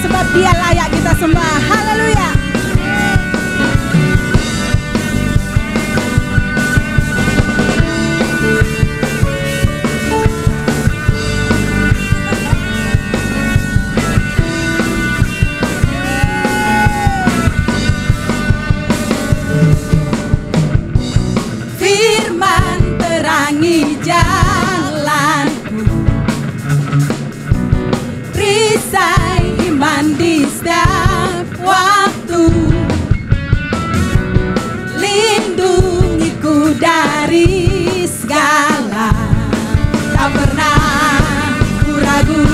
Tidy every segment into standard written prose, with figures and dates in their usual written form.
sebab Dia layak kita sembah. Haleluya. Firman terangi jalanku, perisai iman di setiap waktu, lindungiku dari segala. Tak pernah ku ragu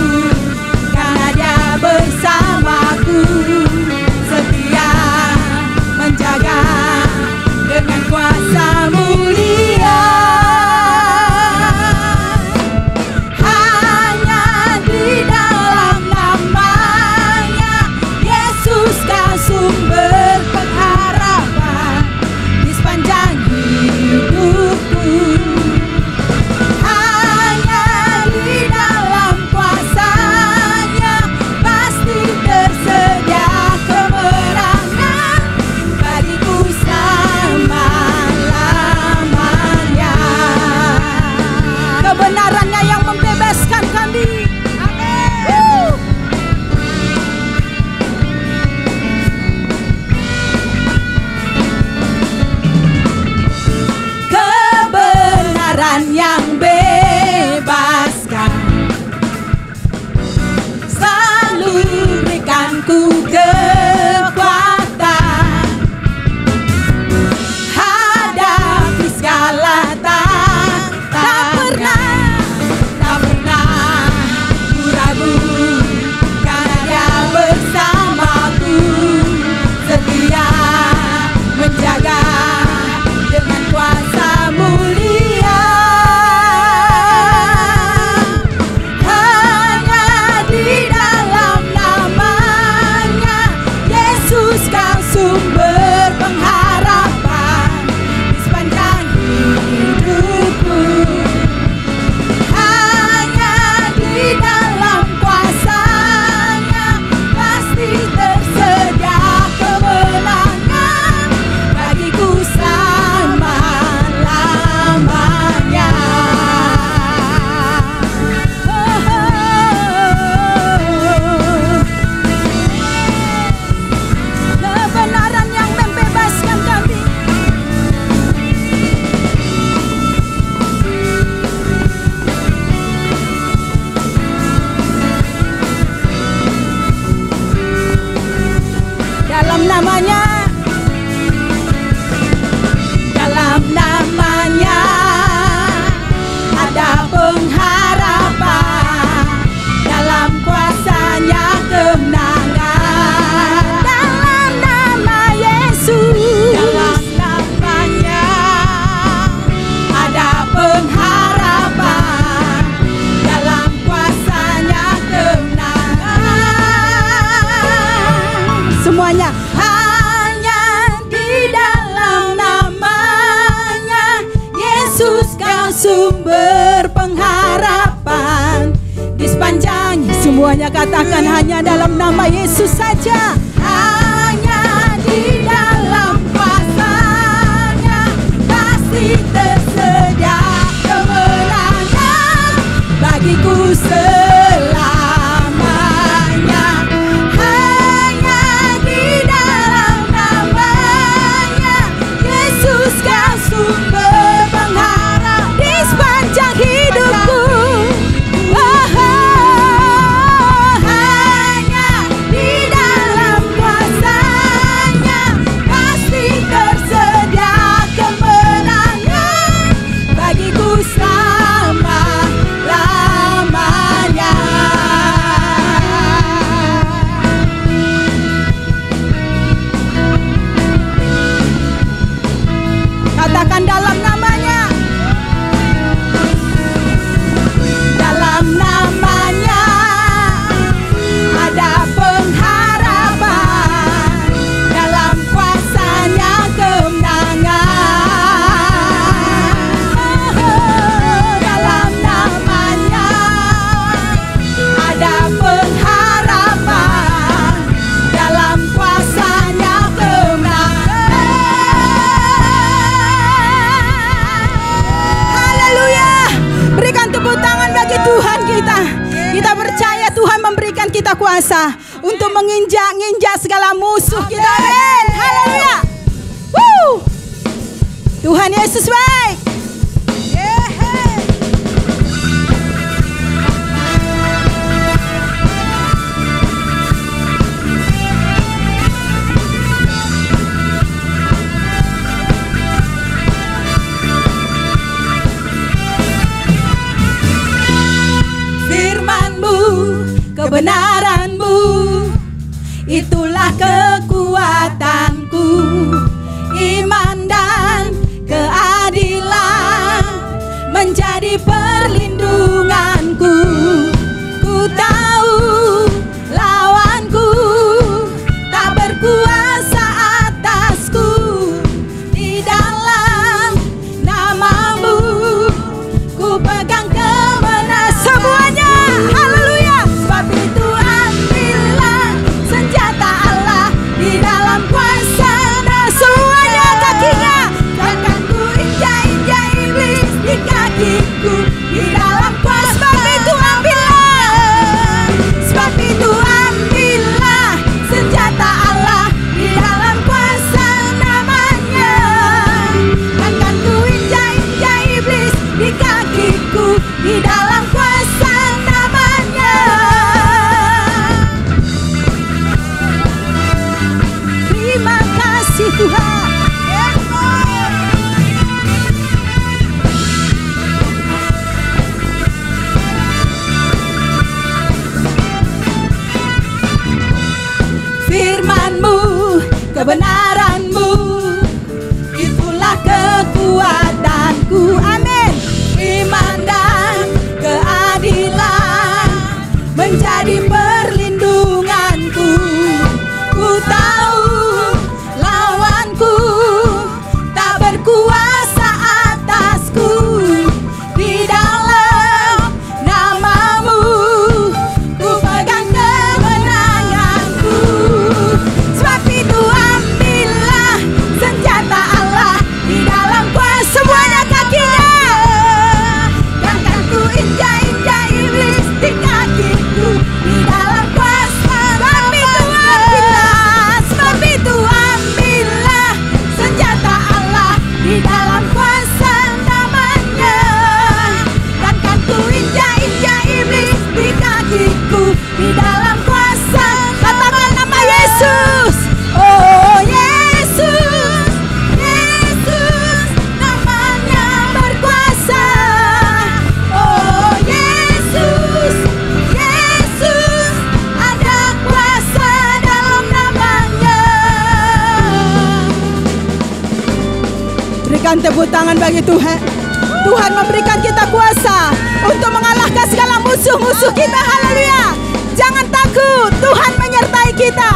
karena Dia bersamaku, setia menjaga dengan kuasa mulia. Hanya di dalam namanya Yesus kau sumber pengharapan di sepanjang hidupku. Hanya di dalam kuasanya pasti tersedia kemenangan bagiku selama-lamanya. Kebenarannya yang membebaskan kami. Amin. Kebenaran yang bebaskan selalu berikanku kekuatan hadapi segala tantangan. Tak pernah ku ragu karena Dia bersamaku, setia menjaga dengan kuasa mulia. Hanya di dalam namanya Yesus kau sumber pengharapan di sepanjang hidupku. Hanya di dalam kuasanya pasti tersedia kemenangan bagiku selama-lamanya. Kebenaran yang membebaskan kami. Dalam namanya, Dalam namanya ada pengharapan, dalam kuasanya kemenangan. dalam nama Yesus. Dalam namanya ada pengharapan, dalam kuasanya kemenangan. Semuanya. Hanya di dalam namanya Yesus kau sumber pengharapan di sepanjang. Semuanya katakan hanya dalam nama Yesus saja. Hanya di dalam kuasanya pasti tersedia kemenangan bagiku selamanya. Hanya di dalam namanya Yesus kau sumber pengharapan Di sepanjang hidupku. Hanya di dalam kuasa untuk menginjak-injak segala musuh kita. Amin. Haleluya. Tuhan Yesus baik. Firman-Mu, kebenaran-Mu, itulah kekuatanku. Iman dan keadilan menjadi perlindunganku. Ku tahu lawanku tak berkuasa atasku. Di dalam nama-Mu ku pegang kemenangan semuanya. Haleluya. Sebab itu ambillah senjata Allah di dalam kuasa dan semuanya kakinya. Takkan ku injak-injak iblis di kakiku di dalam kuasa. Sebab itu ambillah. Sebab itu ambillah senjata Allah di dalam kuasa namanya. Takkan ku injak-injak iblis di kakiku di dalam kuasa namanya. Terima kasih Tuhan. Firman-Mu, kebenaran-Mu, itulah kekuatanku. Amin. Iman dan keadilan menjadi perlindunganku. Ku tahu lawanku tak berkuasa atasku. Di dalam nama-Mu ku pegang kemenanganku. Sebab itu ambillah senjata Allah di dalam kuasa. Semuanya kakinya. Takkan ku injak-injak iblis di kakiku di dalam kuasa. Sebab itu ambillah. Sebab itu ambillah senjata Allah di dalam kuasa namanya. Takkan ku injak-injak iblis di kakiku di dalam kuasa. Katakan nama Yesus. Oh Yesus, Yesus namanya berkuasa. Oh Yesus, Yesus ada kuasa dalam namanya. Berikan tepuk tangan bagi Tuhan. Tuhan memberikan kita kuasa untuk mengalahkan segala musuh-musuh kita. Haleluya. Jangan takut, Tuhan menyertai kita.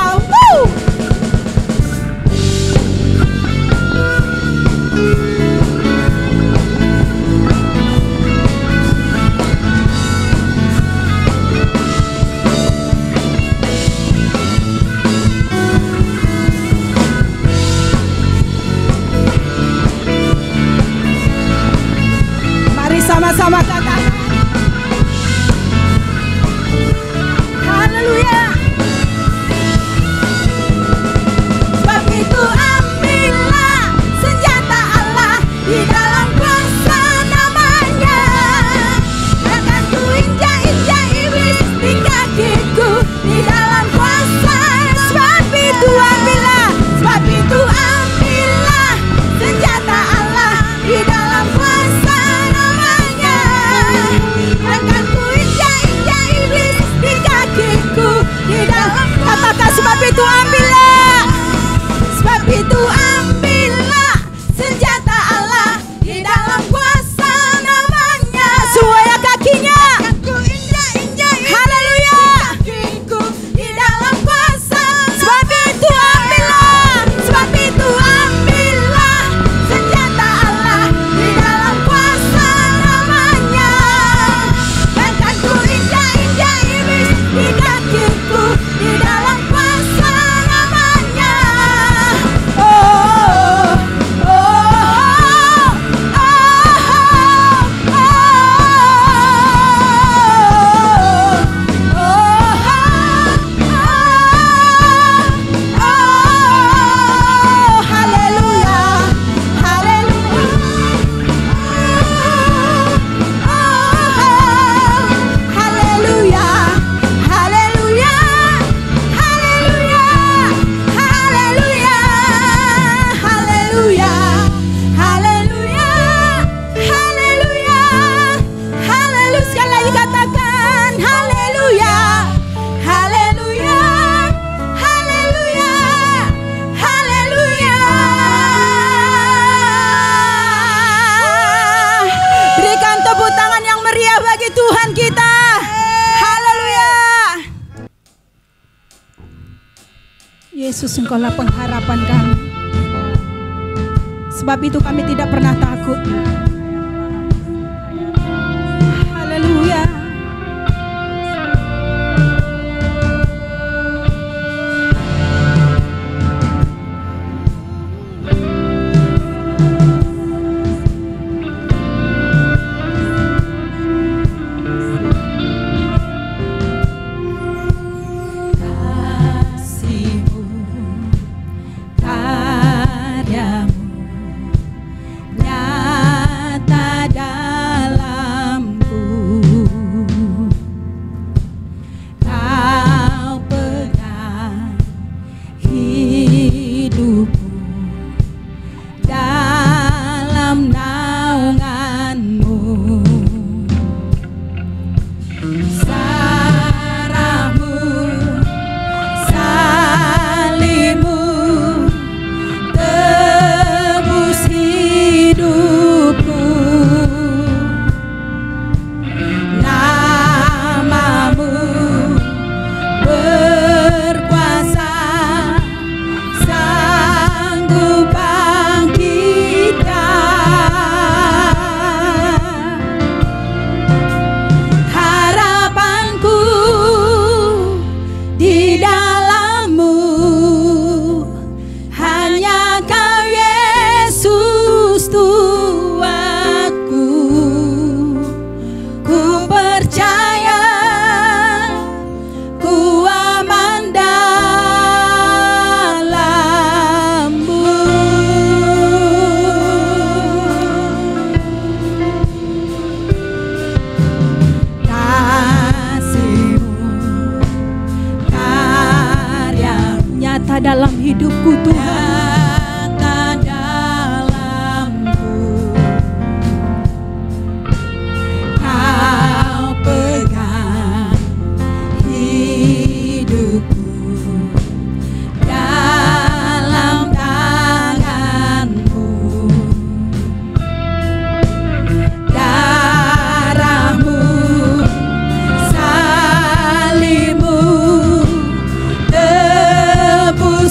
Mari sama-sama katakan. Haleluya. Sebab itu ambillah senjata Allah di dalam kuasa namanya. Takkan ku injak-injak iblis di kakiku di dalam kuasa. Sebab itu ambillah. Sebab itu ambillah senjata Allah di dalam kuasa namanya. Takkan ku injak-injak iblis di kakiku di dalam kuasa. Katakan sebab itu ambillah. Sebab itu ambillah senjata Allah di dalam kuasa namanya. Semuanya kakinya. Takkan ku injak-injak Haleluya. kakiku di dalam kuasa. Sebab itu ambillah. Sebab itu ambillah senjata Allah di dalam kuasa namanya. Takkan ku injak-injak iblis di kakiku di dalam kuasa namanya. Yesus, Engkaulah pengharapan kami. Sebab itu kami tidak pernah takut. Haleluya. Dalam hidupku Tuhan, dalamku Kau pegang hidupku dalam tanganmu. Darahmu, salibmu, hidupku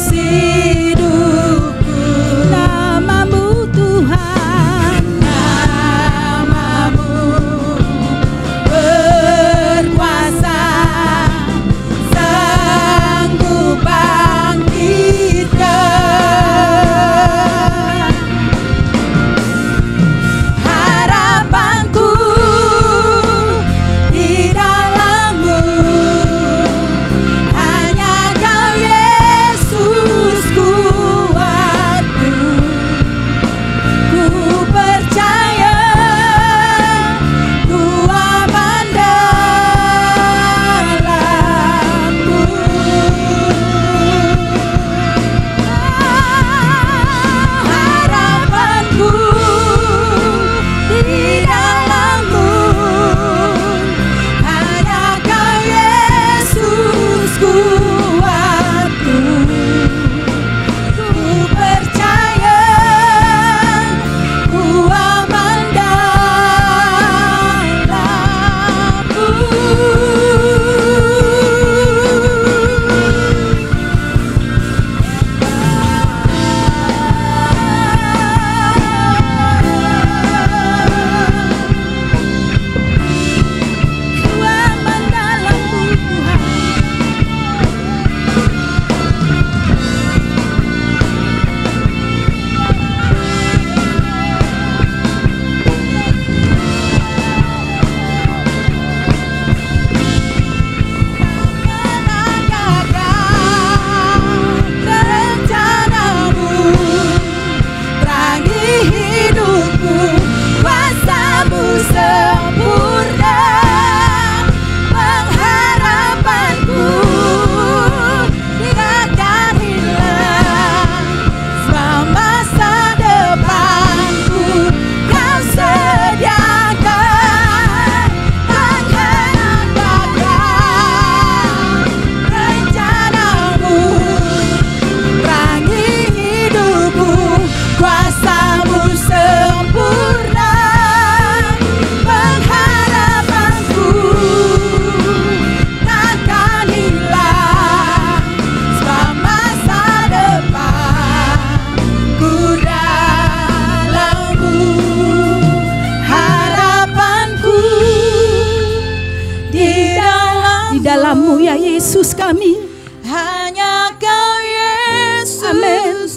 Amin.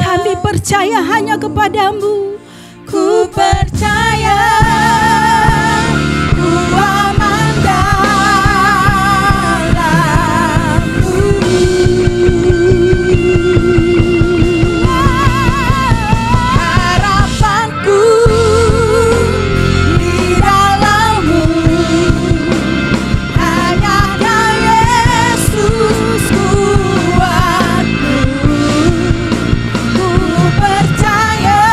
Kami percaya hanya kepadamu. Ku percaya, ku aman dalammu. Harapanku di dalammu, hanya Yesus kuatku. Ku percaya,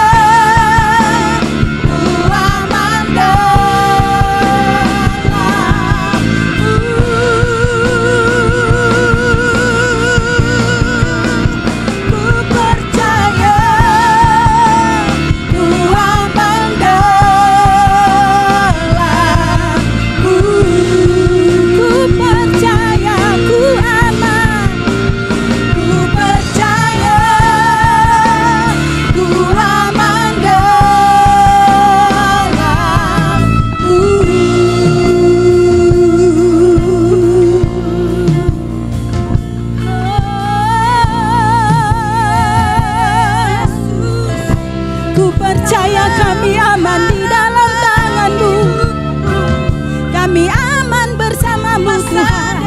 ku aman dalammu. Ku percaya, ku aman dalammu. Ku percaya, ku aman. Ku percaya, ku aman dalammu. Ku percaya kami aman di dalam tangan-Mu. Kami aman bersama-Mu Tuhan.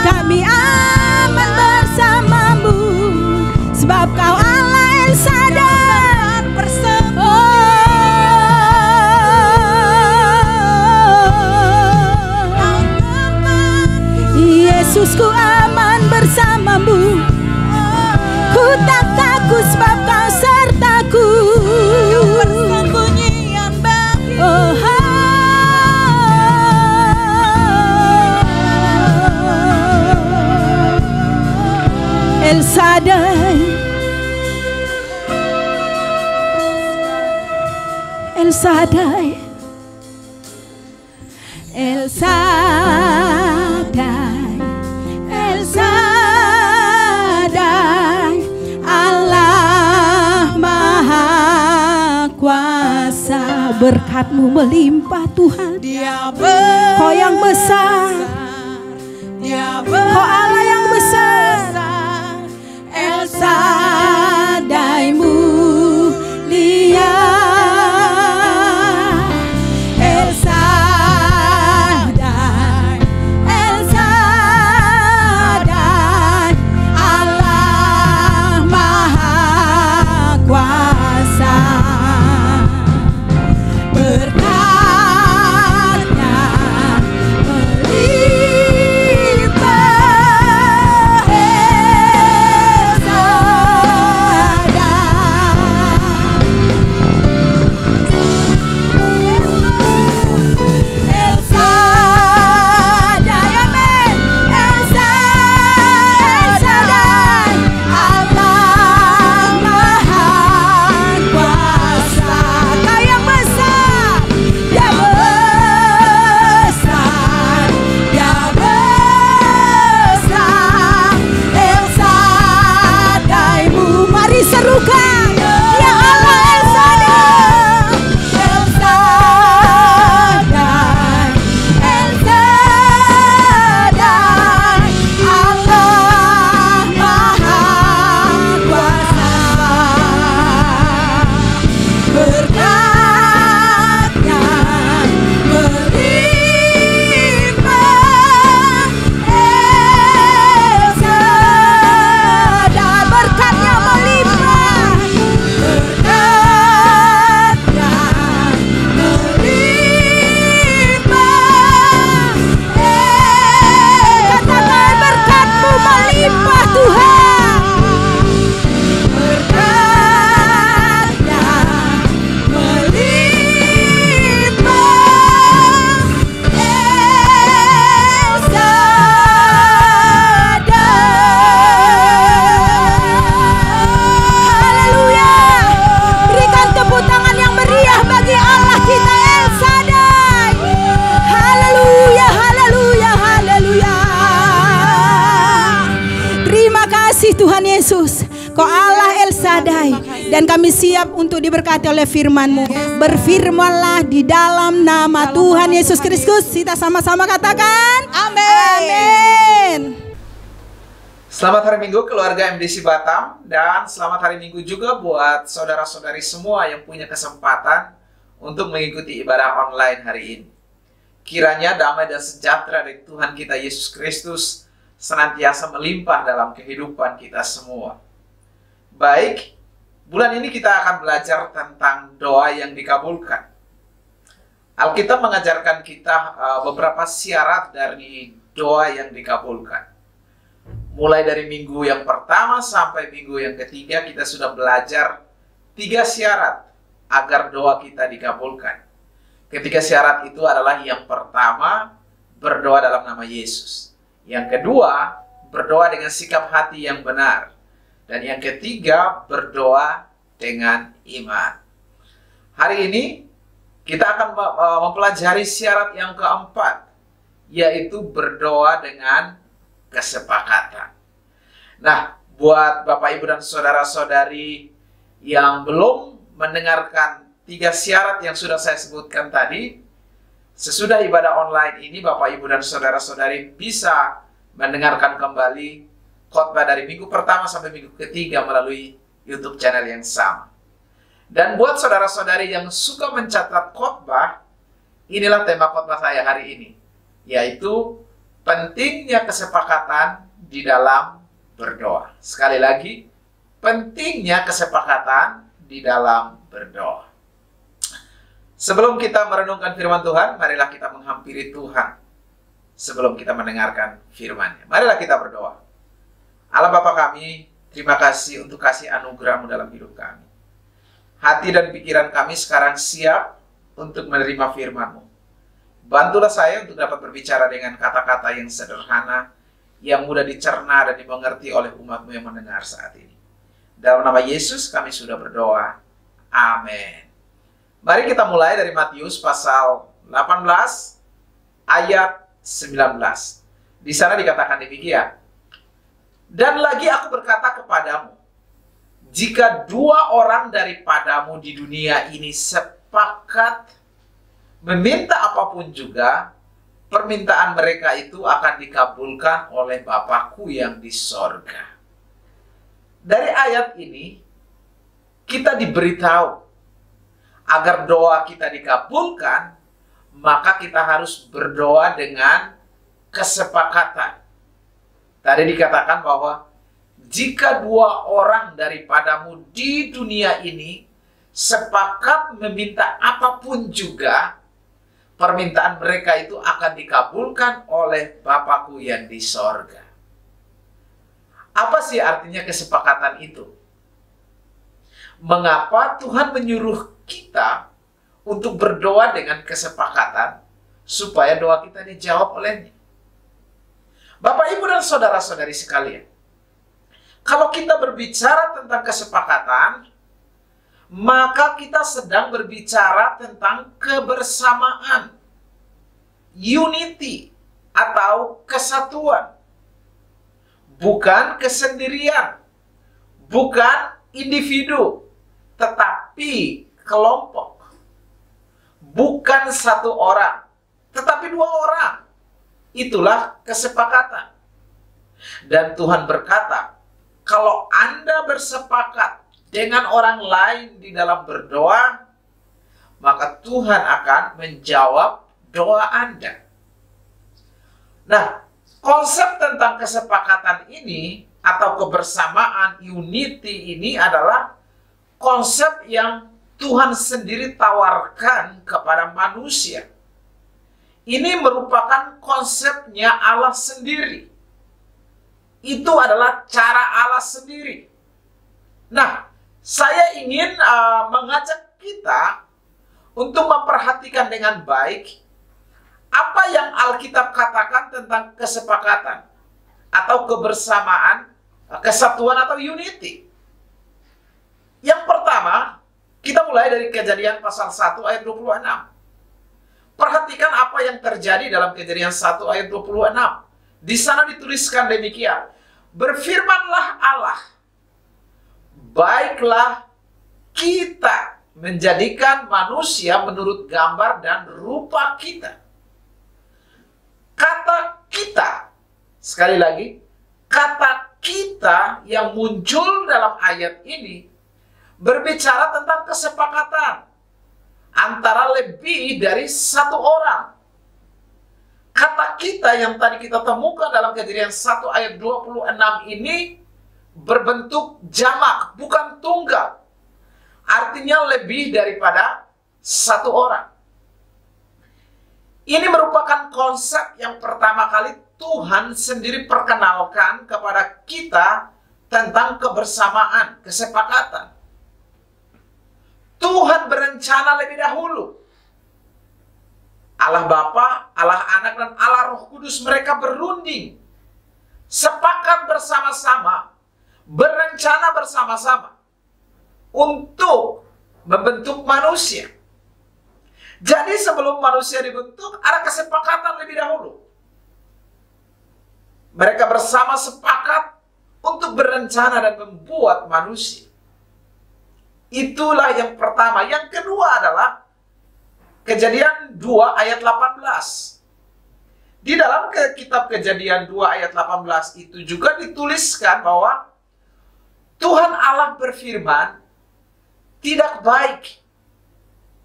Kami aman bersama-Mu, sebab Kau Allah El Shaddai. Yesus, ku aman bersama-Mu. Ku tak takut sebab Kau sertaku. Persembunyian bagi El Shaddai, El Shaddai, El Shaddai, El Shaddai, Allah Maha Kuasa. Berkat-Mu melimpah Tuhan. Dia Kau yang besar, Dia Kau Allah yang besar. El Shaddai mulia, El Shaddai, El Shaddai, Allah Maha Kuasa. Berkat-Nya melimpah, El Tuhan Yesus, Kau Allah El Shaddai, dan kami siap untuk diberkati oleh firman-Mu. Berfirmanlah di dalam nama Tuhan Yesus Kristus. Kita sama-sama katakan amin. Amin. Selamat hari Minggu keluarga MDC Batam, dan selamat hari Minggu juga buat saudara-saudari semua yang punya kesempatan untuk mengikuti ibadah online hari ini. Kiranya damai dan sejahtera dari Tuhan kita Yesus Kristus senantiasa melimpah dalam kehidupan kita semua. Baik, bulan ini kita akan belajar tentang doa yang dikabulkan. Alkitab mengajarkan kita beberapa syarat dari doa yang dikabulkan. Mulai dari minggu yang pertama sampai minggu yang ketiga, kita sudah belajar 3 syarat agar doa kita dikabulkan. Ketiga syarat itu adalah yang pertama, berdoa dalam nama Yesus. Yang kedua, berdoa dengan sikap hati yang benar. Dan yang ketiga, berdoa dengan iman. Hari ini kita akan mempelajari syarat yang keempat, yaitu berdoa dengan kesepakatan. Nah, buat Bapak, Ibu, dan saudara-saudari yang belum mendengarkan 3 syarat yang sudah saya sebutkan tadi, sesudah ibadah online ini Bapak, Ibu, dan saudara-saudari bisa mendengarkan kembali khotbah dari minggu pertama sampai minggu ketiga melalui YouTube channel yang sama. Dan buat saudara-saudari yang suka mencatat khotbah, inilah tema khotbah saya hari ini, yaitu pentingnya kesepakatan di dalam berdoa. Sekali lagi, pentingnya kesepakatan di dalam berdoa. Sebelum kita merenungkan firman Tuhan, marilah kita menghampiri Tuhan sebelum kita mendengarkan firman-Nya. Marilah kita berdoa. Allah Bapa kami, terima kasih untuk kasih anugerah-Mu dalam hidup kami. Hati dan pikiran kami sekarang siap untuk menerima firman-Mu. Bantulah saya untuk dapat berbicara dengan kata-kata yang sederhana, yang mudah dicerna dan dimengerti oleh umat-Mu yang mendengar saat ini. Dalam nama Yesus kami sudah berdoa. Amin. Mari kita mulai dari Matius pasal 18 ayat 19. Di sana dikatakan demikian. Dan lagi aku berkata kepadamu, jika 2 orang daripadamu di dunia ini sepakat meminta apapun juga, permintaan mereka itu akan dikabulkan oleh Bapa-Ku yang di sorga. Dari ayat ini, kita diberitahu, agar doa kita dikabulkan, maka kita harus berdoa dengan kesepakatan. Tadi dikatakan bahwa, jika 2 orang daripadamu di dunia ini sepakat meminta apapun juga, permintaan mereka itu akan dikabulkan oleh Bapa-Ku yang di sorga. Apa sih artinya kesepakatan itu? Mengapa Tuhan menyuruh kita untuk berdoa dengan kesepakatan supaya doa kita dijawab oleh-Nya? Bapak, Ibu, dan saudara-saudari sekalian, kalau kita berbicara tentang kesepakatan, maka kita sedang berbicara tentang kebersamaan, unity, atau kesatuan. Bukan kesendirian, bukan individu, tetapi kelompok. Bukan 1 orang, tetapi 2 orang. Itulah kesepakatan. Dan Tuhan berkata, kalau Anda bersepakat dengan orang lain di dalam berdoa, maka Tuhan akan menjawab doa Anda. Nah, konsep tentang kesepakatan ini atau kebersamaan, unity ini adalah konsep yang Tuhan sendiri tawarkan kepada manusia. Ini merupakan konsepnya Allah sendiri. Itu adalah cara Allah sendiri. Nah, saya ingin mengajak kita untuk memperhatikan dengan baik apa yang Alkitab katakan tentang kesepakatan atau kebersamaan, kesatuan atau unity. Yang pertama, kita mulai dari Kejadian pasal 1 ayat 26. Perhatikan apa yang terjadi dalam Kejadian 1 ayat 26. Di sana dituliskan demikian. Berfirmanlah Allah, baiklah kita menjadikan manusia menurut gambar dan rupa kita. Kata kita, sekali lagi, kata kita kita yang muncul dalam ayat ini berbicara tentang kesepakatan antara lebih dari satu orang. Kata kita yang tadi kita temukan dalam Kejadian 1 ayat 26 ini berbentuk jamak, bukan tunggal. Artinya lebih daripada satu orang. Ini merupakan konsep yang pertama kali Tuhan sendiri perkenalkan kepada kita tentang kebersamaan, kesepakatan. Tuhan berencana lebih dahulu. Allah Bapa, Allah Anak, dan Allah Roh Kudus mereka berunding, sepakat bersama-sama, berencana bersama-sama untuk membentuk manusia. Jadi sebelum manusia dibentuk, ada kesepakatan lebih dahulu. Mereka bersama sepakat untuk berencana dan membuat manusia. Itulah yang pertama. Yang kedua adalah Kejadian 2 ayat 18. Di dalam kitab Kejadian 2 ayat 18 itu juga dituliskan bahwa Tuhan Allah berfirman, tidak baik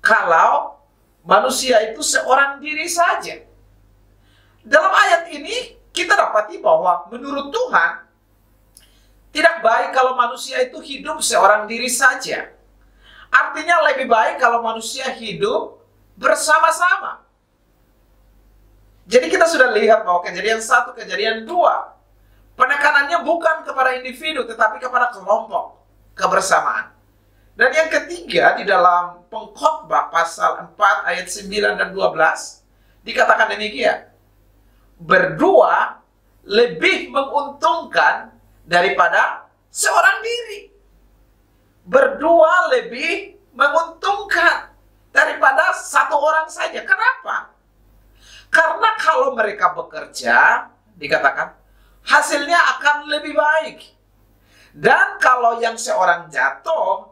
kalau manusia itu seorang diri saja. Dalam ayat ini kita dapati bahwa menurut Tuhan tidak baik kalau manusia itu hidup seorang diri saja. Artinya lebih baik kalau manusia hidup bersama-sama. Jadi kita sudah lihat bahwa Kejadian 1, Kejadian 2, penekanannya bukan kepada individu tetapi kepada kelompok, kebersamaan. Dan yang ketiga di dalam Pengkhotbah pasal 4 ayat 9 dan 12 dikatakan demikian. Berdua lebih menguntungkan daripada seorang diri. Berdua lebih menguntungkan daripada satu orang saja. Kenapa? Karena kalau mereka bekerja, dikatakan, hasilnya akan lebih baik. Dan kalau yang seorang jatuh,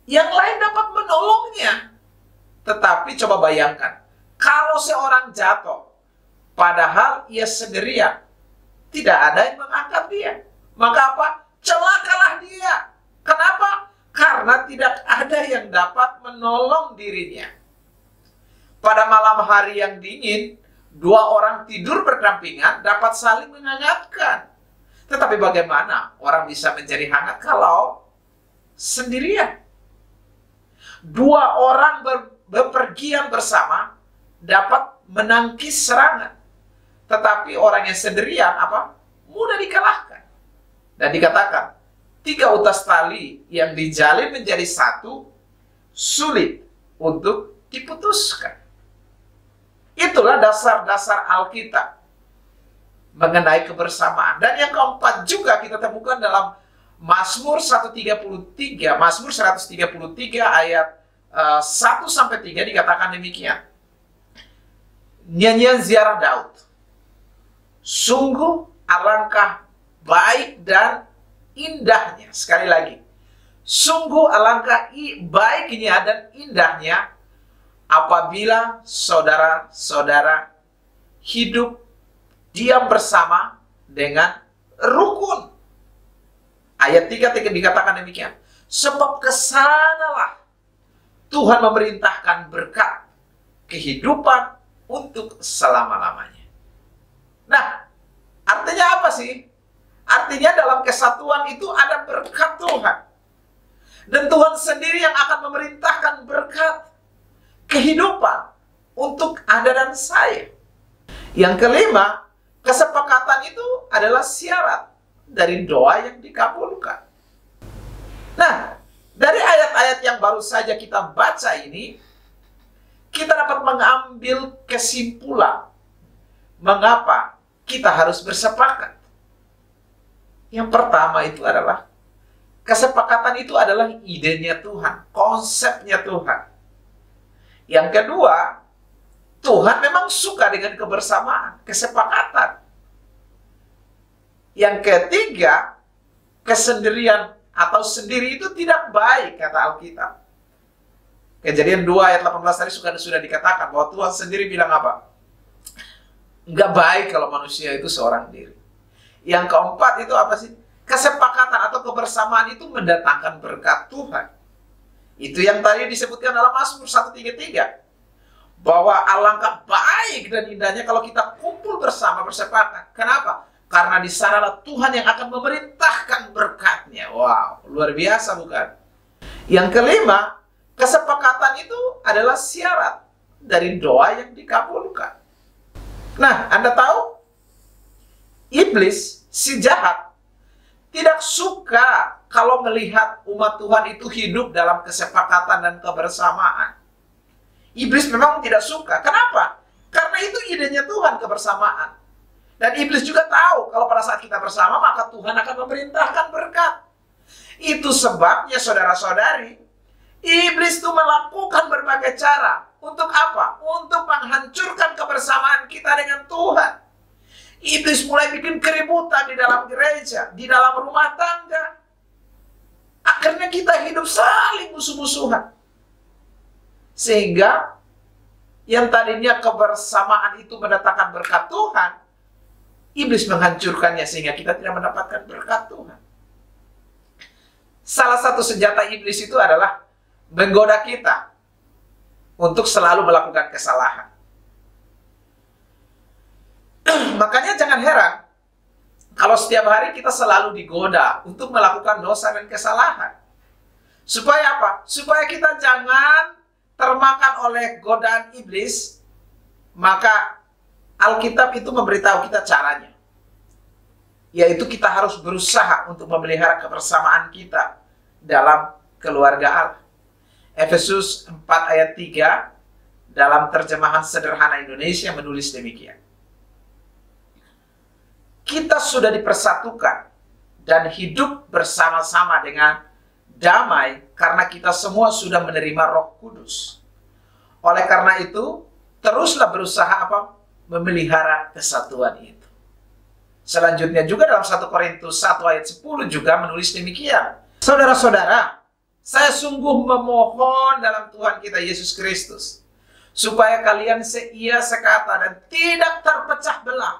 yang lain dapat menolongnya. Tetapi coba bayangkan, kalau seorang jatuh, padahal ia sendirian, tidak ada yang mengangkat dia. Maka apa? Celakalah dia. Kenapa? Karena tidak ada yang dapat menolong dirinya. Pada malam hari yang dingin, dua orang tidur berdampingan dapat saling menghangatkan. Tetapi bagaimana orang bisa menjadi hangat kalau sendirian? Dua orang bepergian bersama dapat menangkis serangan. Tetapi orang yang sendirian mudah dikalahkan. Dan dikatakan, 3 utas tali yang dijalin menjadi satu sulit untuk diputuskan. Itulah dasar-dasar Alkitab mengenai kebersamaan. Dan yang keempat juga kita temukan dalam Mazmur 133, Mazmur 133 ayat 1-3 dikatakan demikian. Nyanyian ziarah Daud. Sungguh alangkah baik dan indahnya. Sekali lagi. Sungguh alangkah baiknya dan indahnya apabila saudara-saudara hidup diam bersama dengan rukun. Ayat 3 dikatakan demikian. Sebab kesanalah Tuhan memerintahkan berkat kehidupan untuk selama-lamanya. Nah, artinya apa sih? Artinya dalam kesatuan itu ada berkat Tuhan. Dan Tuhan sendiri yang akan memerintahkan berkat kehidupan untuk Anda dan saya. Yang kelima, kesepakatan itu adalah syarat dari doa yang dikabulkan. Nah, dari ayat-ayat yang baru saja kita baca ini, kita dapat mengambil kesimpulan mengapa kita harus bersepakat. Yang pertama itu adalah kesepakatan itu adalah idenya Tuhan, konsepnya Tuhan. Yang kedua, Tuhan memang suka dengan kebersamaan, kesepakatan. Yang ketiga, kesendirian atau sendiri itu tidak baik, kata Alkitab. Kejadian 2 ayat 18 tadi sudah dikatakan bahwa Tuhan sendiri bilang apa? Enggak baik kalau manusia itu seorang diri. Yang keempat itu apa sih? kesepakatan atau kebersamaan itu mendatangkan berkat Tuhan. Itu yang tadi disebutkan dalam Mazmur 133. Bahwa alangkah baik dan indahnya kalau kita kumpul bersama bersepakat. Kenapa? Karena di sanalah Tuhan yang akan memerintahkan berkat-Nya. Wow, luar biasa bukan? Yang kelima, kesepakatan itu adalah syarat dari doa yang dikabulkan. Nah, Anda tahu, iblis, si jahat, tidak suka kalau melihat umat Tuhan itu hidup dalam kesepakatan dan kebersamaan. Iblis memang tidak suka. Kenapa? Karena itu idenya Tuhan, kebersamaan. Dan iblis juga tahu kalau pada saat kita bersama, maka Tuhan akan memerintahkan berkat. Itu sebabnya saudara-saudari, iblis itu melakukan berbagai cara. Untuk apa? Untuk menghancurkan kebersamaan kita dengan Tuhan. Iblis mulai bikin keributan di dalam gereja, di dalam rumah tangga. Akhirnya kita hidup saling musuh-musuhan. Sehingga yang tadinya kebersamaan itu mendatangkan berkat Tuhan, iblis menghancurkannya sehingga kita tidak mendapatkan berkat Tuhan. Salah satu senjata iblis itu adalah menggoda kita untuk selalu melakukan kesalahan. Makanya jangan heran kalau setiap hari kita selalu digoda untuk melakukan dosa dan kesalahan. Supaya apa? Supaya kita jangan termakan oleh godaan iblis. Maka Alkitab itu memberitahu kita caranya. Yaitu kita harus berusaha untuk memelihara kebersamaan kita dalam keluarga Allah. Efesus 4 ayat 3 dalam terjemahan sederhana Indonesia menulis demikian. Kita sudah dipersatukan dan hidup bersama-sama dengan damai karena kita semua sudah menerima Roh Kudus. Oleh karena itu, teruslah berusaha apa? Memelihara kesatuan itu. Selanjutnya juga dalam 1 Korintus 1 ayat 10 juga menulis demikian. Saudara-saudara, saya sungguh memohon dalam Tuhan kita Yesus Kristus, supaya kalian seia sekata dan tidak terpecah belah.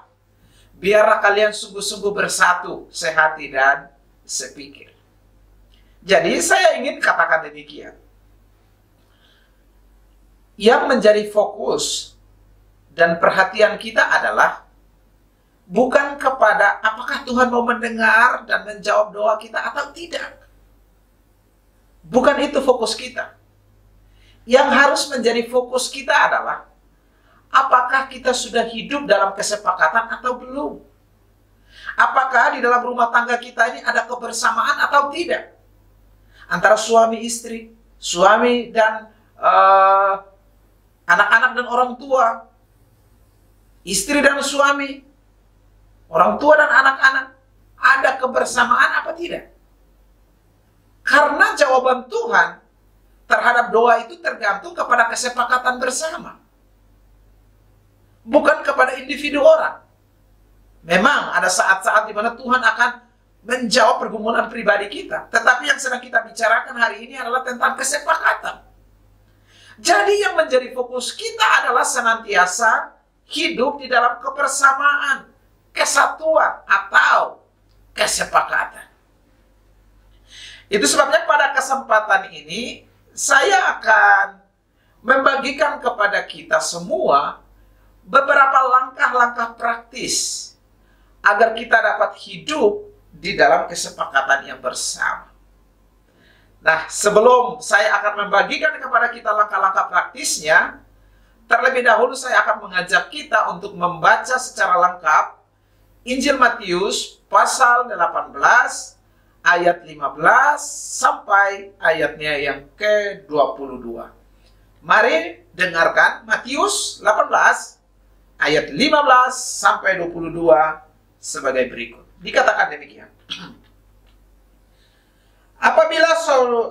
Biarlah kalian sungguh-sungguh bersatu, sehati dan sepikir. Jadi saya ingin katakan demikian. Yang menjadi fokus dan perhatian kita adalah bukan kepada apakah Tuhan mau mendengar dan menjawab doa kita atau tidak. Bukan itu fokus kita. Yang harus menjadi fokus kita adalah apakah kita sudah hidup dalam kesepakatan atau belum? Apakah di dalam rumah tangga kita ini ada kebersamaan atau tidak? Antara suami istri, suami dan anak-anak dan orang tua, istri dan suami, orang tua dan anak-anak, ada kebersamaan apa tidak? Karena jawaban Tuhan terhadap doa itu tergantung kepada kesepakatan bersama. Bukan kepada individu orang. Memang ada saat-saat di mana Tuhan akan menjawab pergumulan pribadi kita. Tetapi yang sedang kita bicarakan hari ini adalah tentang kesepakatan. Jadi yang menjadi fokus kita adalah senantiasa hidup di dalam kebersamaan, kesatuan, atau kesepakatan. Itu sebabnya pada kesempatan ini saya akan membagikan kepada kita semua beberapa langkah-langkah praktis agar kita dapat hidup di dalam kesepakatan yang bersama. Nah, sebelum saya akan membagikan kepada kita langkah-langkah praktisnya, terlebih dahulu saya akan mengajak kita untuk membaca secara lengkap Injil Matius pasal 18 ayat 15 sampai ayatnya yang ke-22. Mari dengarkan Matius 18 ayat 15 sampai 22 sebagai berikut. Dikatakan demikian. Apabila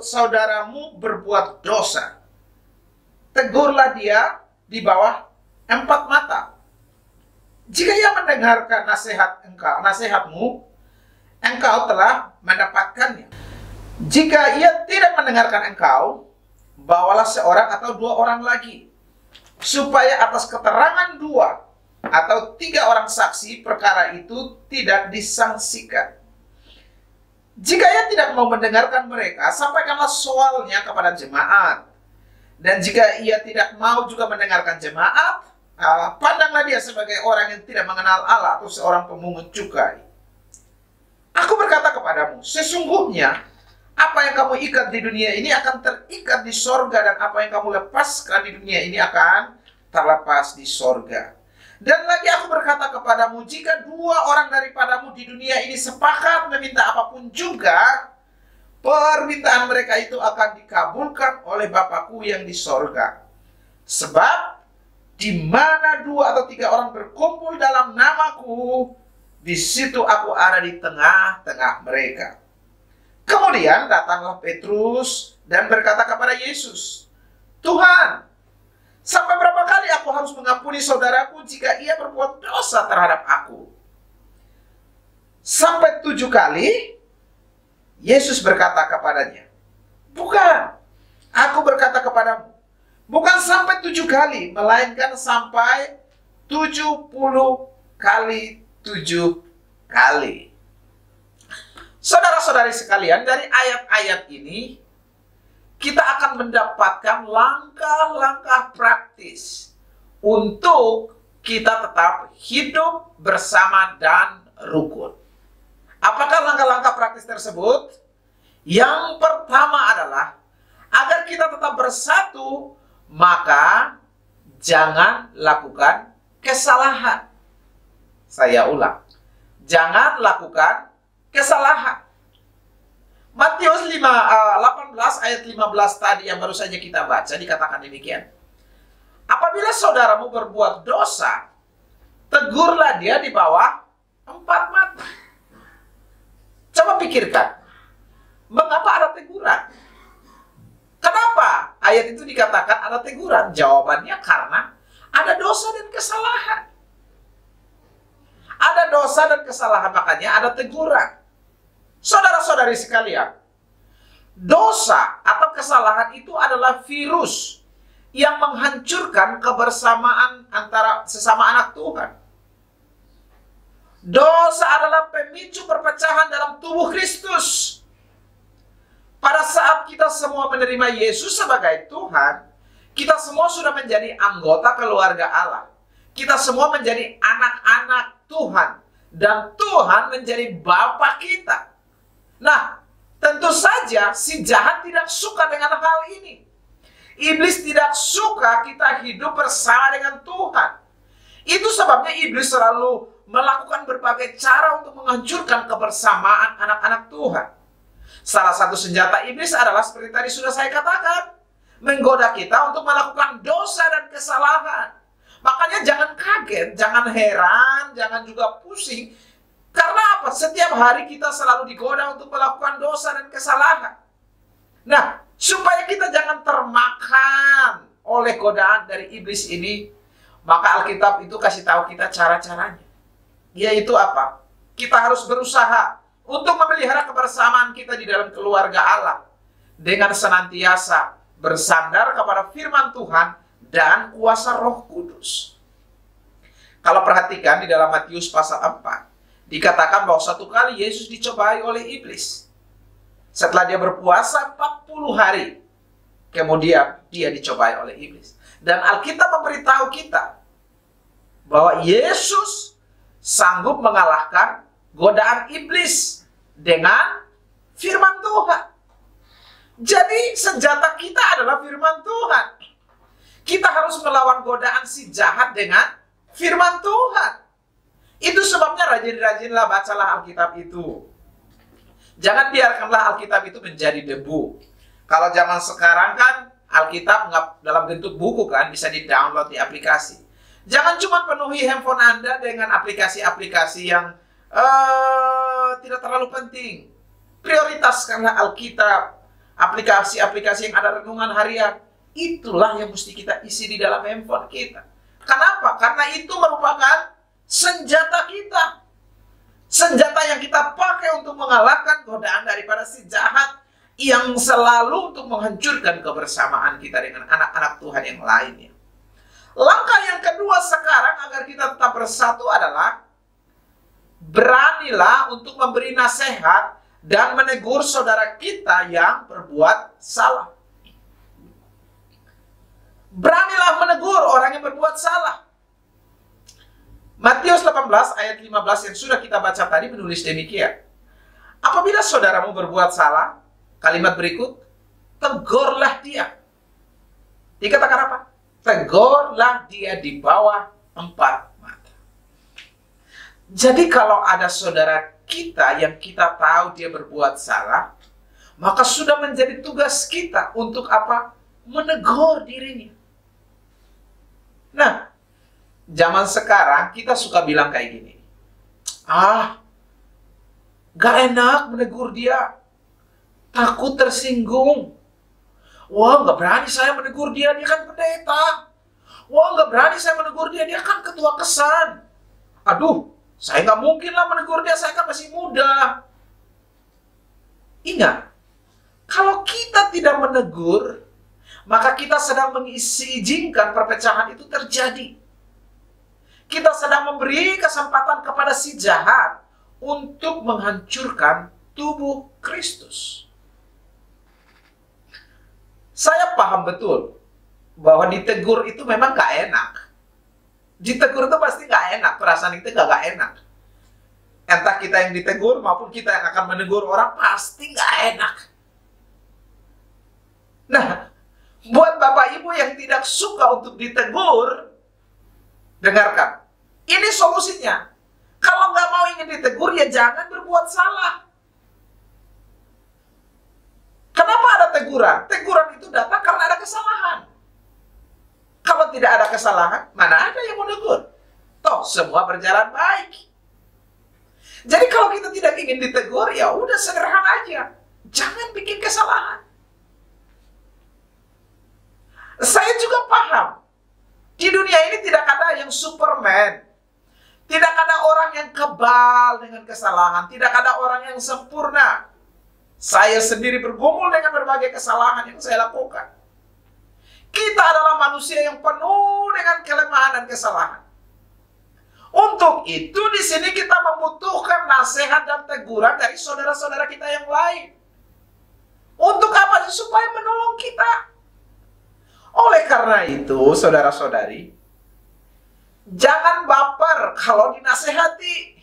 saudaramu berbuat dosa, tegurlah dia di bawah 4 mata. Jika ia mendengarkan nasihatmu, engkau telah mendapatkannya. Jika ia tidak mendengarkan engkau, bawalah seorang atau 2 orang lagi, supaya atas keterangan 2 atau 3 orang saksi perkara itu tidak disangsikan. Jika ia tidak mau mendengarkan mereka, sampaikanlah soalnya kepada jemaat. Dan jika ia tidak mau juga mendengarkan jemaat, pandanglah dia sebagai orang yang tidak mengenal Allah atau seorang pemungut cukai. Aku berkata kepadamu, sesungguhnya apa yang kamu ikat di dunia ini akan terikat di sorga, dan apa yang kamu lepaskan di dunia ini akan terlepas di sorga. Dan lagi aku berkata kepadamu, jika 2 orang daripadamu di dunia ini sepakat meminta apapun juga, permintaan mereka itu akan dikabulkan oleh Bapakku yang di sorga. Sebab di mana 2 atau 3 orang berkumpul dalam namaku, di situ aku ada di tengah-tengah mereka. Kemudian datanglah Petrus dan berkata kepada Yesus, Tuhan, sampai berapa kali aku harus mengampuni saudaraku jika ia berbuat dosa terhadap aku? Sampai 7 kali? Yesus berkata kepadanya, bukan, aku berkata kepadamu, bukan sampai 7 kali, melainkan sampai 70 kali 7 kali. Saudara-saudari sekalian, dari ayat-ayat ini kita akan mendapatkan langkah-langkah praktis untuk kita tetap hidup bersama dan rukun. Apakah langkah-langkah praktis tersebut? Yang pertama adalah agar kita tetap bersatu, maka jangan lakukan kesalahan. Saya ulang, jangan lakukan kesalahan. Matius 18 ayat 15 tadi yang baru saja kita baca dikatakan demikian. Apabila saudaramu berbuat dosa, tegurlah dia di bawah 4 mata. Coba pikirkan, mengapa ada teguran? Kenapa ayat itu dikatakan ada teguran? Jawabannya karena ada dosa dan kesalahan. Ada dosa dan kesalahan, makanya ada teguran. Saudara-saudari sekalian, dosa atau kesalahan itu adalah virus yang menghancurkan kebersamaan antara sesama anak Tuhan. Dosa adalah pemicu perpecahan dalam tubuh Kristus. Pada saat kita semua menerima Yesus sebagai Tuhan, kita semua sudah menjadi anggota keluarga Allah. Kita semua menjadi anak-anak Tuhan. Dan Tuhan menjadi Bapa kita. Nah, tentu saja si jahat tidak suka dengan hal ini. Iblis tidak suka kita hidup bersama dengan Tuhan. Itu sebabnya iblis selalu melakukan berbagai cara untuk menghancurkan kebersamaan anak-anak Tuhan. Salah satu senjata iblis adalah seperti tadi sudah saya katakan, menggoda kita untuk melakukan dosa dan kesalahan. Makanya jangan kaget, jangan heran, jangan juga pusing. Karena apa? Setiap hari kita selalu digoda untuk melakukan dosa dan kesalahan. Nah, supaya kita jangan termakan oleh godaan dari iblis ini, maka Alkitab itu kasih tahu kita cara-caranya. Yaitu apa? Kita harus berusaha untuk memelihara kebersamaan kita di dalam keluarga Allah dengan senantiasa bersandar kepada firman Tuhan dan kuasa Roh Kudus. Kalau perhatikan di dalam Matius pasal 4, dikatakan bahwa satu kali Yesus dicobai oleh iblis. Setelah dia berpuasa 40 hari, kemudian dia dicobai oleh iblis. Dan Alkitab memberitahu kita bahwa Yesus sanggup mengalahkan godaan iblis dengan firman Tuhan. Jadi senjata kita adalah firman Tuhan. Kita harus melawan godaan si jahat dengan firman Tuhan. Itu sebabnya rajin-rajinlah bacalah Alkitab itu. Jangan biarkanlah Alkitab itu menjadi debu. Kalau zaman sekarang kan Alkitab nggak dalam bentuk buku kan, bisa di-download di aplikasi. Jangan cuma penuhi handphone Anda dengan aplikasi-aplikasi yang tidak terlalu penting. Prioritaskanlah Alkitab, aplikasi-aplikasi yang ada renungan harian. Itulah yang mesti kita isi di dalam handphone kita. Kenapa? Karena itu merupakan senjata kita. Senjata yang kita pakai untuk mengalahkan godaan daripada si jahat yang selalu untuk menghancurkan kebersamaan kita dengan anak-anak Tuhan yang lainnya. Langkah yang kedua sekarang agar kita tetap bersatu adalah beranilah untuk memberi nasihat dan menegur saudara kita yang berbuat salah. Beranilah menegur orang yang berbuat salah. Matius 18 ayat 15 yang sudah kita baca tadi menulis demikian. Apabila saudaramu berbuat salah, kalimat berikut, tegurlah dia. Dikatakan apa? Tegurlah dia di bawah 4 mata. Jadi kalau ada saudara kita yang kita tahu dia berbuat salah, maka sudah menjadi tugas kita untuk apa? Menegur dirinya. Nah, zaman sekarang kita suka bilang kayak gini. Gak enak menegur dia. Takut tersinggung. Wah, gak berani saya menegur dia, dia kan pendeta. Wah, gak berani saya menegur dia, dia kan ketua kesan. Aduh, saya gak mungkin lah menegur dia, saya kan masih muda. Ingat, kalau kita tidak menegur, maka kita sedang mengizinkan perpecahan itu terjadi. Kita sedang memberi kesempatan kepada si jahat untuk menghancurkan tubuh Kristus. Saya paham betul bahwa ditegur itu memang gak enak. Ditegur itu pasti gak enak, perasaan itu gak enak. Entah kita yang ditegur maupun kita yang akan menegur orang, pasti gak enak. Nah, buat Bapak Ibu yang tidak suka untuk ditegur, dengarkan. Ini solusinya. Kalau nggak mau ingin ditegur, ya jangan berbuat salah. Kenapa ada teguran? Teguran itu datang karena ada kesalahan. Kalau tidak ada kesalahan, mana ada yang mau negur? Toh, semua berjalan baik. Jadi kalau kita tidak ingin ditegur, ya udah sederhana aja. Jangan bikin kesalahan. Saya juga paham. Di dunia ini tidak ada yang Superman. Tidak ada orang yang kebal dengan kesalahan. Tidak ada orang yang sempurna. Saya sendiri bergumul dengan berbagai kesalahan yang saya lakukan. Kita adalah manusia yang penuh dengan kelemahan dan kesalahan. Untuk itu di sini kita membutuhkan nasihat dan teguran dari saudara-saudara kita yang lain. Untuk apa? Supaya menolong kita. Oleh karena itu, saudara-saudari, jangan baper kalau dinasehati.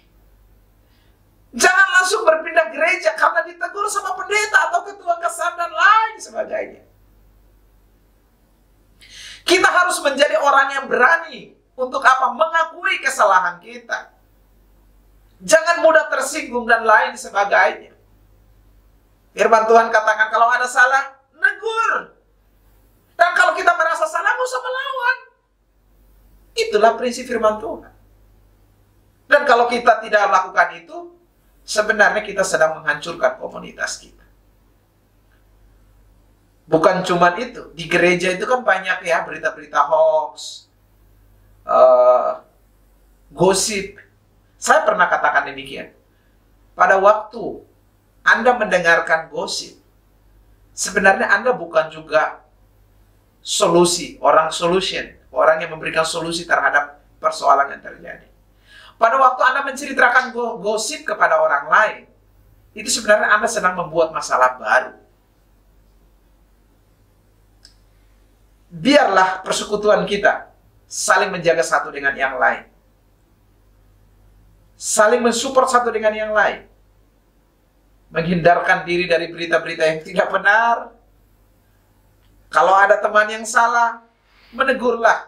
Jangan langsung berpindah gereja karena ditegur sama pendeta atau ketua kesan dan lain sebagainya. Kita harus menjadi orang yang berani untuk apa? Mengakui kesalahan kita. Jangan mudah tersinggung dan lain sebagainya. Firman Tuhan katakan kalau ada salah, negur. Dan kalau kita merasa salah, nggak usah melawan. Itulah prinsip firman Tuhan. Dan kalau kita tidak melakukan itu, sebenarnya kita sedang menghancurkan komunitas kita. Bukan cuma itu. Di gereja itu kan banyak ya berita-berita hoax, gosip. Saya pernah katakan demikian. Pada waktu Anda mendengarkan gosip, sebenarnya Anda bukan juga orang yang memberikan solusi terhadap persoalan yang terjadi. Pada waktu Anda menceritakan gosip kepada orang lain, itu sebenarnya Anda sedang membuat masalah baru. Biarlah persekutuan kita saling menjaga satu dengan yang lain. Saling mensupport satu dengan yang lain. Menghindarkan diri dari berita-berita yang tidak benar. Kalau ada teman yang salah, menegurlah.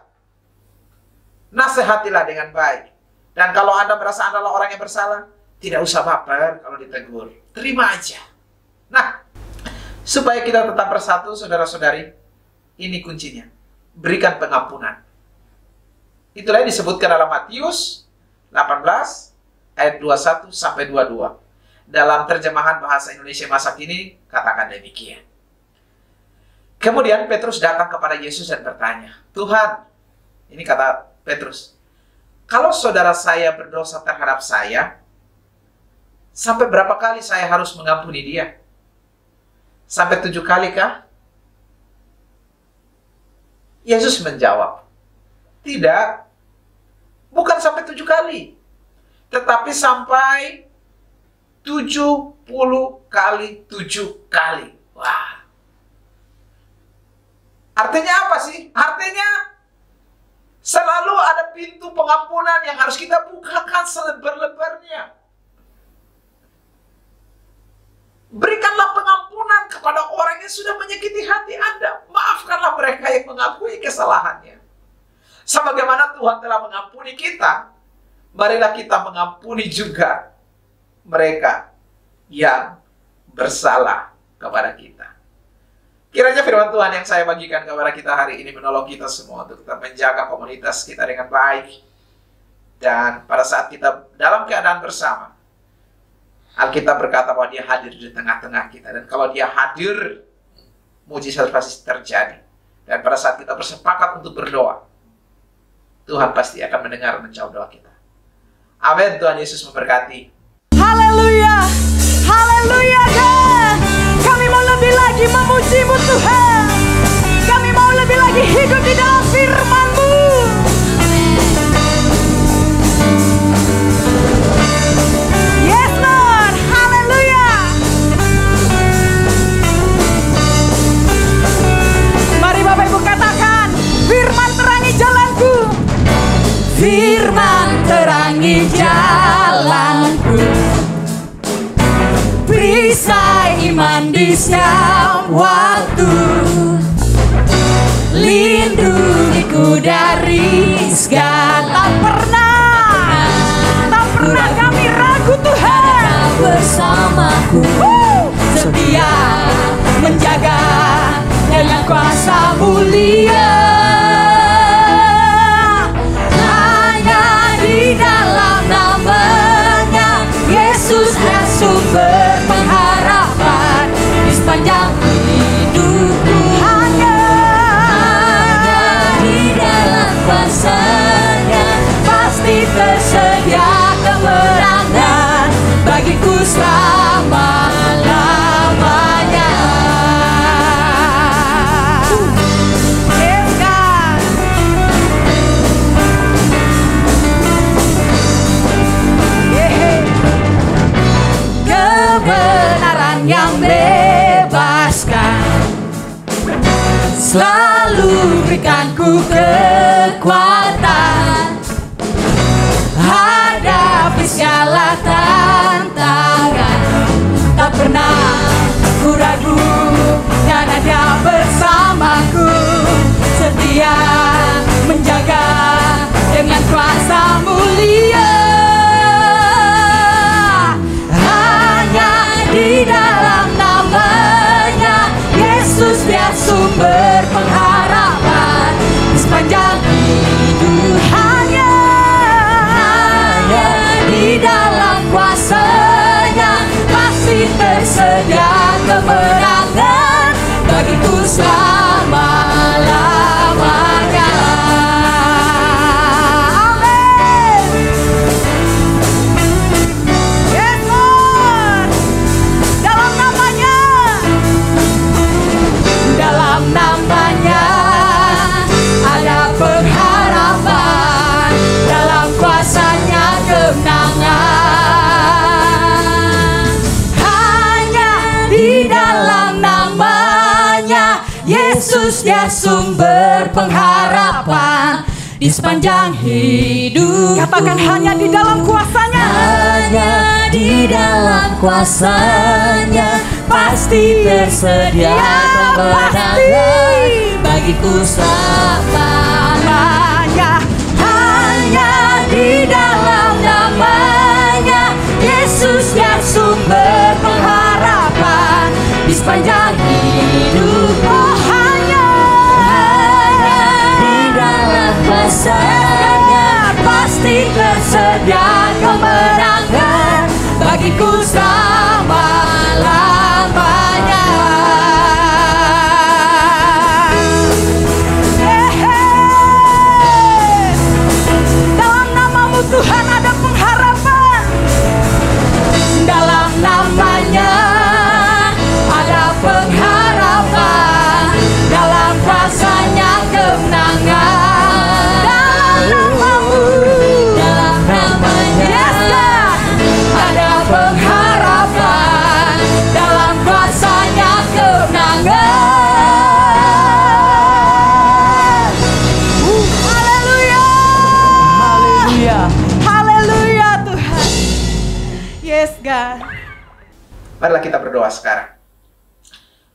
Nasihatilah dengan baik. Dan kalau Anda merasa Anda adalah orang yang bersalah, tidak usah baper kalau ditegur. Terima aja. Nah, supaya kita tetap bersatu, saudara-saudari, ini kuncinya. Berikan pengampunan. Itulah yang disebutkan dalam Matius 18 ayat 21 sampai 22. Dalam terjemahan bahasa Indonesia masa kini katakan demikian. Kemudian Petrus datang kepada Yesus dan bertanya, Tuhan, ini kata Petrus, kalau saudara saya berdosa terhadap saya, sampai berapa kali saya harus mengampuni dia? Sampai 7 kali kah? Yesus menjawab, tidak, bukan sampai 7 kali, tetapi sampai 70 10 kali, 7 kali. Wah. Artinya apa sih? Artinya selalu ada pintu pengampunan yang harus kita bukakan selebar-lebarnya. Berikanlah pengampunan kepada orang yang sudah menyakiti hati Anda. Maafkanlah mereka yang mengakui kesalahannya. Sebagaimana Tuhan telah mengampuni kita, marilah kita mengampuni juga mereka yang bersalah kepada kita. Kiranya firman Tuhan yang saya bagikan kepada kita hari ini menolong kita semua untuk tetap menjaga komunitas kita dengan baik. Dan pada saat kita dalam keadaan bersama, Alkitab berkata bahwa Dia hadir di tengah-tengah kita. Dan kalau Dia hadir, mujizat pasti terjadi. Dan pada saat kita bersepakat untuk berdoa, Tuhan pasti akan mendengar dan menjawab doa kita. Amin. Tuhan Yesus memberkati. Haleluya, haleluya God. Kami mau lebih lagi memuji-Mu Tuhan. Kami mau lebih lagi hidup di dalam firman-Mu. Yes Lord, haleluya. Mari Bapak Ibu katakan, firman terangi jalanku. Firman terangi jalanku, perisai iman di setiap waktu, lindungiku dari segala. Tak pernah kami ragu Tuhan. Bersamaku setia menjaga dengan kuasa mulia. Di dalam namanya Yesus dan sumber pengharapan di sepanjang hidupku. Hanya di dalam kuasa-Nya pasti tersedia kemenangan bagiku selama-lamanya. Kebenaran yang bebaskan selalu berikanku kekuatan hadapi segala tantangan. Tak pernah ku ragu karena Dia bersamaku, setia menjaga dengan kuasa mulia. Di dalam namanya Yesus Dia sumber pengharapan di sepanjang hidup. Hanya di dalam kuasa-Nya pasti tersedia kemenangan bagiku selama-lamanya. Namanya ada pengharapan, dalam kuasa-Nya kemenangan. Hanya di dalam namanya Yesus Dia sumber pengharapan di sepanjang hidup. Katakan hanya di dalam kuasa-Nya. Hanya di dalam kuasa-Nya pasti tersedia kemenangan bagiku selamanya. Hanya di dalam namanya Yesus Dia sumber pengharapan di sepanjang hidupku. Hanya di dalam kuasa-Nya pasti tersedia kemenangan bagiku selama-lamanya. Dalam nama-Mu Tuhan ada pengharapan. Dalam namanya ada pengharapan, dalam kuasa-Nya kemenangan. Dalam nama-Mu, dalam namanya, yes, God, ada pengharapan. Marilah kita berdoa sekarang.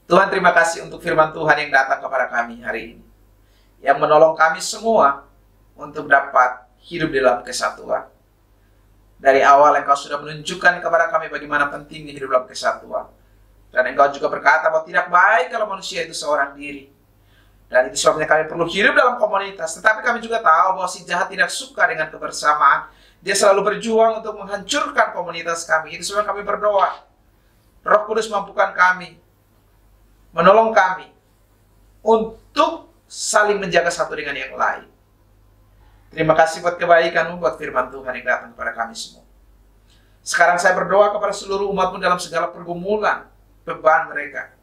Tuhan, terima kasih untuk firman Tuhan yang datang kepada kami hari ini, yang menolong kami semua untuk dapat hidup di dalam kesatuan. Dari awal Engkau sudah menunjukkan kepada kami bagaimana pentingnya hidup dalam kesatuan. Dan Engkau juga berkata bahwa tidak baik kalau manusia itu seorang diri. Dan itu sebabnya kami perlu hidup dalam komunitas. Tetapi kami juga tahu bahwa si jahat tidak suka dengan kebersamaan. Dia selalu berjuang untuk menghancurkan komunitas kami. Itu sebabnya kami berdoa, Roh Kudus mampukan kami, menolong kami untuk saling menjaga satu dengan yang lain. Terima kasih buat kebaikan-Mu, buat firman Tuhan yang datang kepada kami semua. Sekarang saya berdoa kepada seluruh umat-Mu dalam segala pergumulan, beban mereka.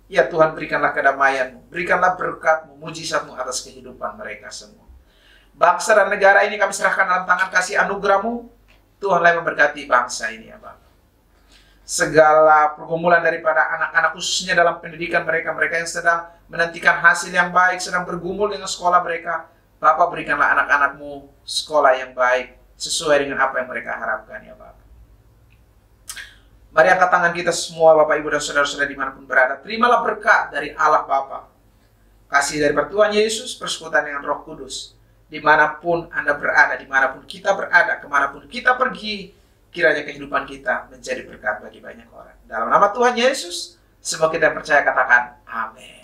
Ya Tuhan, berikanlah kedamaian-Mu, berikanlah berkat-Mu, mujizat-Mu atas kehidupan mereka semua. Bangsa dan negara ini kami serahkan dalam tangan kasih anugerah-Mu. Tuhanlah yang memberkati bangsa ini ya Bapa. Segala pergumulan daripada anak-anak khususnya dalam pendidikan mereka, mereka yang sedang menantikan hasil yang baik, sedang bergumul dengan sekolah mereka, Bapak berikanlah anak-anak-Mu sekolah yang baik, sesuai dengan apa yang mereka harapkan ya Bapak. Mari angkat tangan kita semua Bapak, Ibu, dan Saudara-saudara dimanapun berada. Terimalah berkat dari Allah Bapa, kasih dari Tuhan Yesus, persekutuan dengan Roh Kudus. Dimanapun Anda berada, dimanapun kita berada, kemanapun kita pergi, kiranya kehidupan kita menjadi berkat bagi banyak orang. Dalam nama Tuhan Yesus, semua kita percaya katakan amin.